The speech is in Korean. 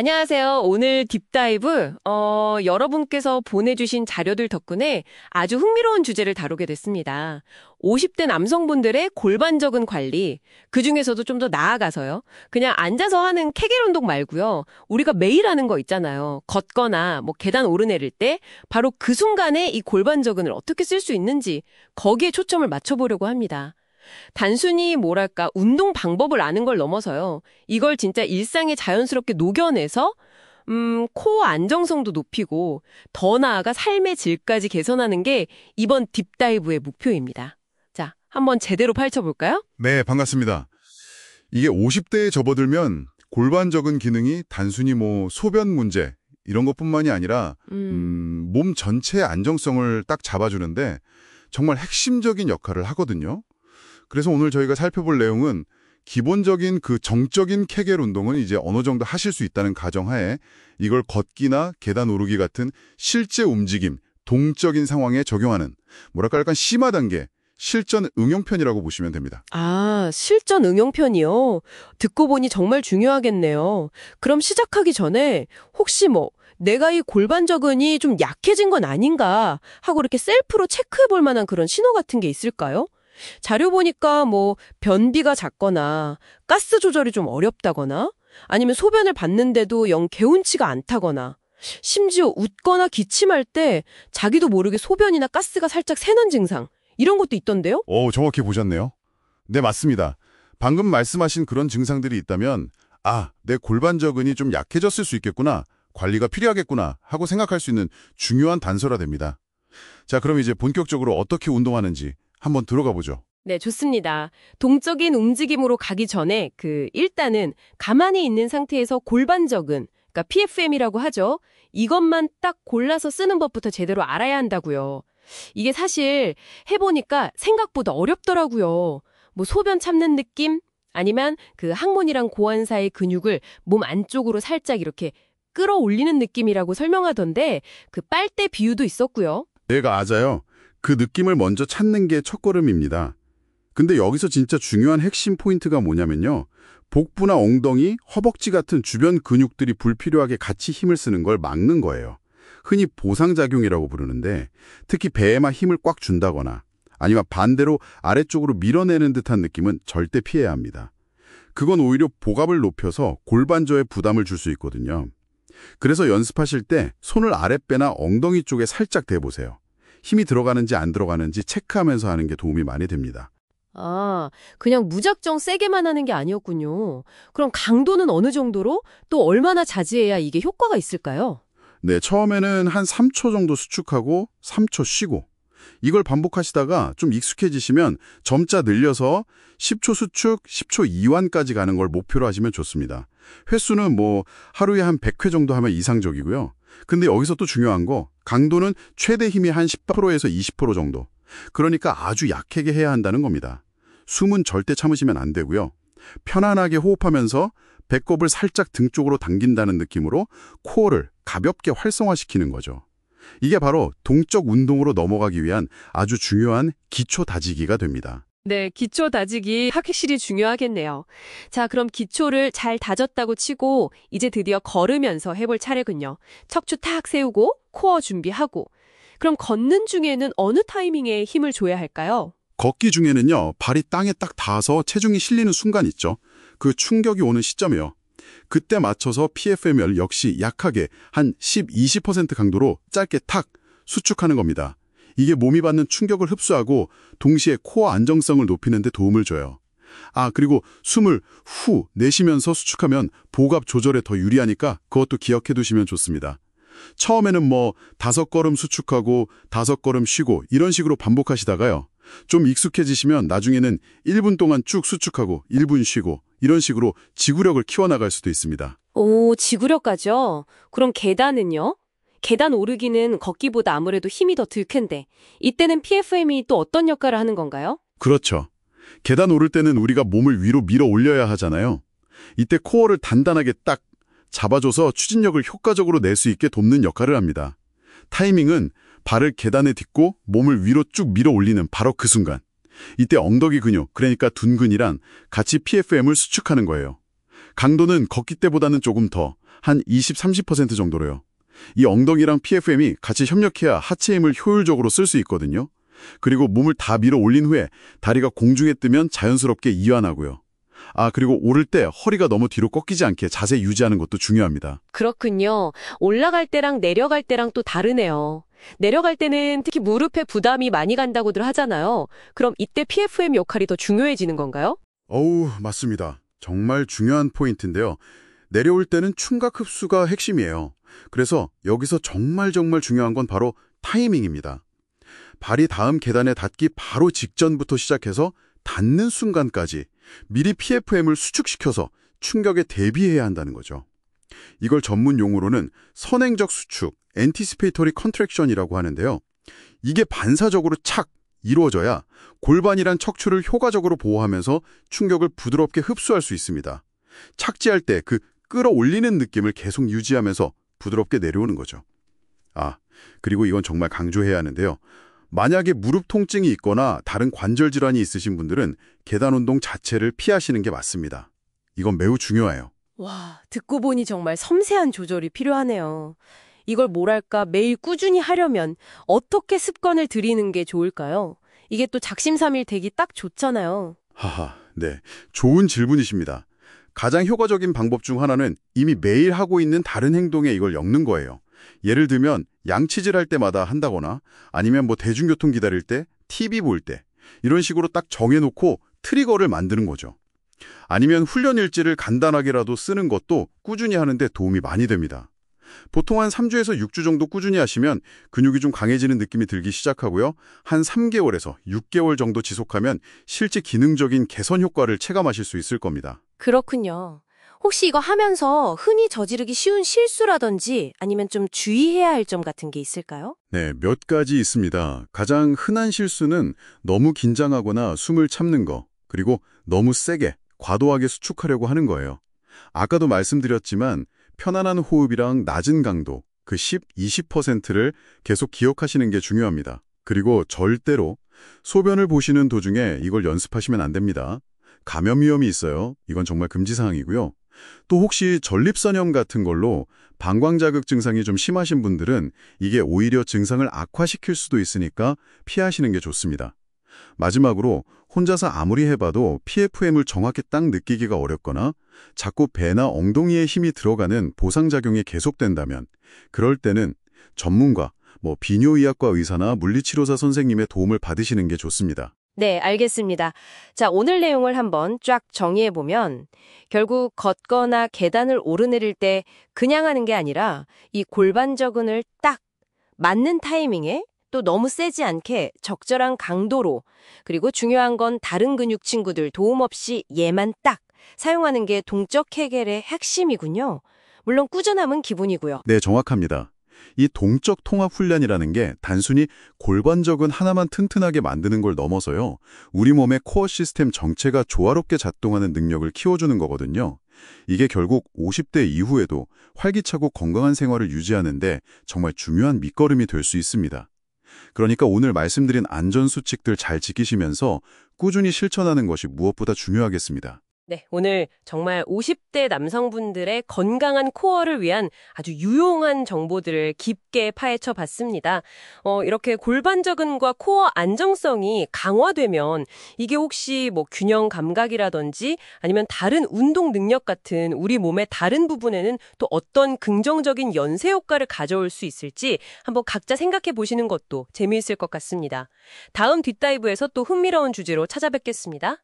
안녕하세요. 오늘 딥다이브, 여러분께서 보내주신 자료들 덕분에 아주 흥미로운 주제를 다루게 됐습니다. 50대 남성분들의 골반적은 관리, 그중에서도 좀 더 나아가서요. 그냥 앉아서 하는 케겔 운동 말고요. 우리가 매일 하는 거 있잖아요. 걷거나 뭐 계단 오르내릴 때 바로 그 순간에 이 골반적은을 어떻게 쓸 수 있는지 거기에 초점을 맞춰보려고 합니다. 단순히 뭐랄까 운동 방법을 아는 걸 넘어서요. 이걸 진짜 일상에 자연스럽게 녹여내서 코어 안정성도 높이고 더 나아가 삶의 질까지 개선하는 게 이번 딥다이브의 목표입니다. 자, 한번 제대로 펼쳐볼까요? 네, 반갑습니다. 이게 50대에 접어들면 골반적은 기능이 단순히 소변 문제 이런 것뿐만이 아니라 몸 전체의 안정성을 딱 잡아주는데 정말 핵심적인 역할을 하거든요. 그래서 오늘 저희가 살펴볼 내용은 기본적인 그 정적인 케겔 운동은 이제 어느 정도 하실 수 있다는 가정하에 이걸 걷기나 계단 오르기 같은 실제 움직임, 동적인 상황에 적용하는 뭐랄까 약간 심화 단계, 실전 응용편이라고 보시면 됩니다. 아, 실전 응용편이요? 듣고 보니 정말 중요하겠네요. 그럼 시작하기 전에 혹시 내가 이 골반적은이 좀 약해진 건 아닌가 하고 이렇게 셀프로 체크해 볼 만한 그런 신호 같은 게 있을까요? 자료 보니까 변비가 잦거나 가스 조절이 좀 어렵다거나 아니면 소변을 봤는데도 영 개운치가 않다거나 심지어 웃거나 기침할 때 자기도 모르게 소변이나 가스가 살짝 새는 증상 이런 것도 있던데요? 정확히 보셨네요. 네, 맞습니다. 방금 말씀하신 그런 증상들이 있다면 내 골반적은이 좀 약해졌을 수 있겠구나, 관리가 필요하겠구나 하고 생각할 수 있는 중요한 단서라 됩니다. 자, 그럼 이제 본격적으로 어떻게 운동하는지 한번 들어가 보죠. 네, 좋습니다. 동적인 움직임으로 가기 전에 일단은 가만히 있는 상태에서 골반적은, 그러니까 PFM이라고 하죠. 이것만 딱 골라서 쓰는 법부터 제대로 알아야 한다고요. 이게 사실 해보니까 생각보다 어렵더라고요. 소변 참는 느낌? 아니면 그 항문이랑 고환 사이 근육을 몸 안쪽으로 살짝 이렇게 끌어올리는 느낌이라고 설명하던데 그 빨대 비유도 있었고요. 네, 맞아요. 그 느낌을 먼저 찾는 게 첫걸음입니다. 근데 여기서 진짜 중요한 핵심 포인트가 뭐냐면요. 복부나 엉덩이, 허벅지 같은 주변 근육들이 불필요하게 같이 힘을 쓰는 걸 막는 거예요. 흔히 보상작용이라고 부르는데 특히 배에만 힘을 꽉 준다거나 아니면 반대로 아래쪽으로 밀어내는 듯한 느낌은 절대 피해야 합니다. 그건 오히려 복압을 높여서 골반저에 부담을 줄 수 있거든요. 그래서 연습하실 때 손을 아랫배나 엉덩이 쪽에 살짝 대보세요. 힘이 들어가는지 안 들어가는지 체크하면서 하는 게 도움이 많이 됩니다. 아, 그냥 무작정 세게만 하는 게 아니었군요. 그럼 강도는 어느 정도로 또 얼마나 자제해야 이게 효과가 있을까요? 네, 처음에는 한 3초 정도 수축하고 3초 쉬고 이걸 반복하시다가 좀 익숙해지시면 점차 늘려서 10초 수축, 10초 이완까지 가는 걸 목표로 하시면 좋습니다. 횟수는 하루에 한 100회 정도 하면 이상적이고요. 근데 여기서 또 중요한 거, 강도는 최대 힘이 한 10%에서 20% 정도. 그러니까 아주 약하게 해야 한다는 겁니다. 숨은 절대 참으시면 안 되고요. 편안하게 호흡하면서 배꼽을 살짝 등 쪽으로 당긴다는 느낌으로 코어를 가볍게 활성화시키는 거죠. 이게 바로 동적 운동으로 넘어가기 위한 아주 중요한 기초 다지기가 됩니다. 네, 기초 다지기 확실히 중요하겠네요. 자, 그럼 기초를 잘 다졌다고 치고 이제 드디어 걸으면서 해볼 차례군요. 척추 탁 세우고 코어 준비하고. 그럼 걷는 중에는 어느 타이밍에 힘을 줘야 할까요? 걷기 중에는요, 발이 땅에 딱 닿아서 체중이 실리는 순간 있죠. 그 충격이 오는 시점이요. 그때 맞춰서 PFM을 역시 약하게 한 10-20% 강도로 짧게 탁 수축하는 겁니다. 이게 몸이 받는 충격을 흡수하고 동시에 코어 안정성을 높이는 데 도움을 줘요. 그리고 숨을 후 내쉬면서 수축하면 복압 조절에 더 유리하니까 그것도 기억해 두시면 좋습니다. 처음에는 5걸음 수축하고 5걸음 쉬고 이런 식으로 반복하시다가요. 좀 익숙해지시면 나중에는 1분 동안 쭉 수축하고 1분 쉬고 이런 식으로 지구력을 키워나갈 수도 있습니다. 오, 지구력까지요? 그럼 계단은요? 계단 오르기는 걷기보다 아무래도 힘이 더 들 텐데 이때는 PFM이 또 어떤 역할을 하는 건가요? 그렇죠. 계단 오를 때는 우리가 몸을 위로 밀어 올려야 하잖아요. 이때 코어를 단단하게 딱 잡아줘서 추진력을 효과적으로 낼 수 있게 돕는 역할을 합니다. 타이밍은 발을 계단에 딛고 몸을 위로 쭉 밀어 올리는 바로 그 순간. 이때 엉덩이 근육, 그러니까 둔근이랑 같이 PFM을 수축하는 거예요. 강도는 걷기 때보다는 조금 더 한 20, 30% 정도로요. 이 엉덩이랑 PFM이 같이 협력해야 하체 힘을 효율적으로 쓸 수 있거든요. 그리고 몸을 다 밀어 올린 후에 다리가 공중에 뜨면 자연스럽게 이완하고요. 그리고 오를 때 허리가 너무 뒤로 꺾이지 않게 자세 유지하는 것도 중요합니다. 그렇군요. 올라갈 때랑 내려갈 때랑 또 다르네요. 내려갈 때는 특히 무릎에 부담이 많이 간다고들 하잖아요. 그럼 이때 PFM 역할이 더 중요해지는 건가요? 맞습니다. 정말 중요한 포인트인데요. 내려올 때는 충각 흡수가 핵심이에요. 그래서 여기서 정말 중요한 건 바로 타이밍입니다. 발이 다음 계단에 닿기 바로 직전부터 시작해서 닿는 순간까지 미리 PFM을 수축시켜서 충격에 대비해야 한다는 거죠. 이걸 전문 용어로는 선행적 수축, anticipatory contraction이라고 하는데요. 이게 반사적으로 착 이루어져야 골반이란 척추를 효과적으로 보호하면서 충격을 부드럽게 흡수할 수 있습니다. 착지할 때 그 끌어올리는 느낌을 계속 유지하면서 부드럽게 내려오는 거죠. 그리고 이건 정말 강조해야 하는데요. 만약에 무릎 통증이 있거나 다른 관절 질환이 있으신 분들은 계단 운동 자체를 피하시는 게 맞습니다. 이건 매우 중요해요. 와, 듣고 보니 정말 섬세한 조절이 필요하네요. 이걸 뭐랄까 매일 꾸준히 하려면 어떻게 습관을 들이는 게 좋을까요? 이게 또 작심삼일 되기 딱 좋잖아요. 네. 좋은 질문이십니다. 가장 효과적인 방법 중 하나는 이미 매일 하고 있는 다른 행동에 이걸 엮는 거예요. 예를 들면 양치질 할 때마다 한다거나 아니면 대중교통 기다릴 때, TV 볼 때 이런 식으로 딱 정해놓고 트리거를 만드는 거죠. 아니면 훈련 일지를 간단하게라도 쓰는 것도 꾸준히 하는데 도움이 많이 됩니다. 보통 한 3주에서 6주 정도 꾸준히 하시면 근육이 좀 강해지는 느낌이 들기 시작하고요. 한 3개월에서 6개월 정도 지속하면 실제 기능적인 개선 효과를 체감하실 수 있을 겁니다. 그렇군요. 혹시 이거 하면서 흔히 저지르기 쉬운 실수라든지 아니면 좀 주의해야 할 점 같은 게 있을까요? 네, 몇 가지 있습니다. 가장 흔한 실수는 너무 긴장하거나 숨을 참는 거, 그리고 너무 세게, 과도하게 수축하려고 하는 거예요. 아까도 말씀드렸지만 편안한 호흡이랑 낮은 강도, 그 10, 20%를 계속 기억하시는 게 중요합니다. 그리고 절대로 소변을 보시는 도중에 이걸 연습하시면 안 됩니다. 감염 위험이 있어요. 이건 정말 금지사항이고요. 또 혹시 전립선염 같은 걸로 방광자극 증상이 좀 심하신 분들은 이게 오히려 증상을 악화시킬 수도 있으니까 피하시는 게 좋습니다. 마지막으로 혼자서 아무리 해봐도 PFM을 정확히 딱 느끼기가 어렵거나 자꾸 배나 엉덩이에 힘이 들어가는 보상작용이 계속된다면 그럴 때는 전문가, 비뇨의학과 의사나 물리치료사 선생님의 도움을 받으시는 게 좋습니다. 네, 알겠습니다. 자, 오늘 내용을 한번 쫙 정리해보면 결국 걷거나 계단을 오르내릴 때 그냥 하는 게 아니라 이 골반저근을 딱 맞는 타이밍에 또 너무 세지 않게 적절한 강도로 그리고 중요한 건 다른 근육 친구들 도움 없이 얘만 딱 사용하는 게 동적 해결의 핵심이군요. 물론 꾸준함은 기본이고요. 네, 정확합니다. 이 동적 통합 훈련이라는 게 단순히 골반저근 하나만 튼튼하게 만드는 걸 넘어서요. 우리 몸의 코어 시스템 전체가 조화롭게 작동하는 능력을 키워주는 거거든요. 이게 결국 50대 이후에도 활기차고 건강한 생활을 유지하는데 정말 중요한 밑거름이 될 수 있습니다. 그러니까 오늘 말씀드린 안전수칙들 잘 지키시면서 꾸준히 실천하는 것이 무엇보다 중요하겠습니다. 네, 오늘 정말 50대 남성분들의 건강한 코어를 위한 아주 유용한 정보들을 깊게 파헤쳐 봤습니다. 이렇게 골반저근과 코어 안정성이 강화되면 이게 혹시 균형 감각이라든지 아니면 다른 운동 능력 같은 우리 몸의 다른 부분에는 또 어떤 긍정적인 연쇄 효과를 가져올 수 있을지 한번 각자 생각해 보시는 것도 재미있을 것 같습니다. 다음 뒷다이브에서 또 흥미로운 주제로 찾아뵙겠습니다.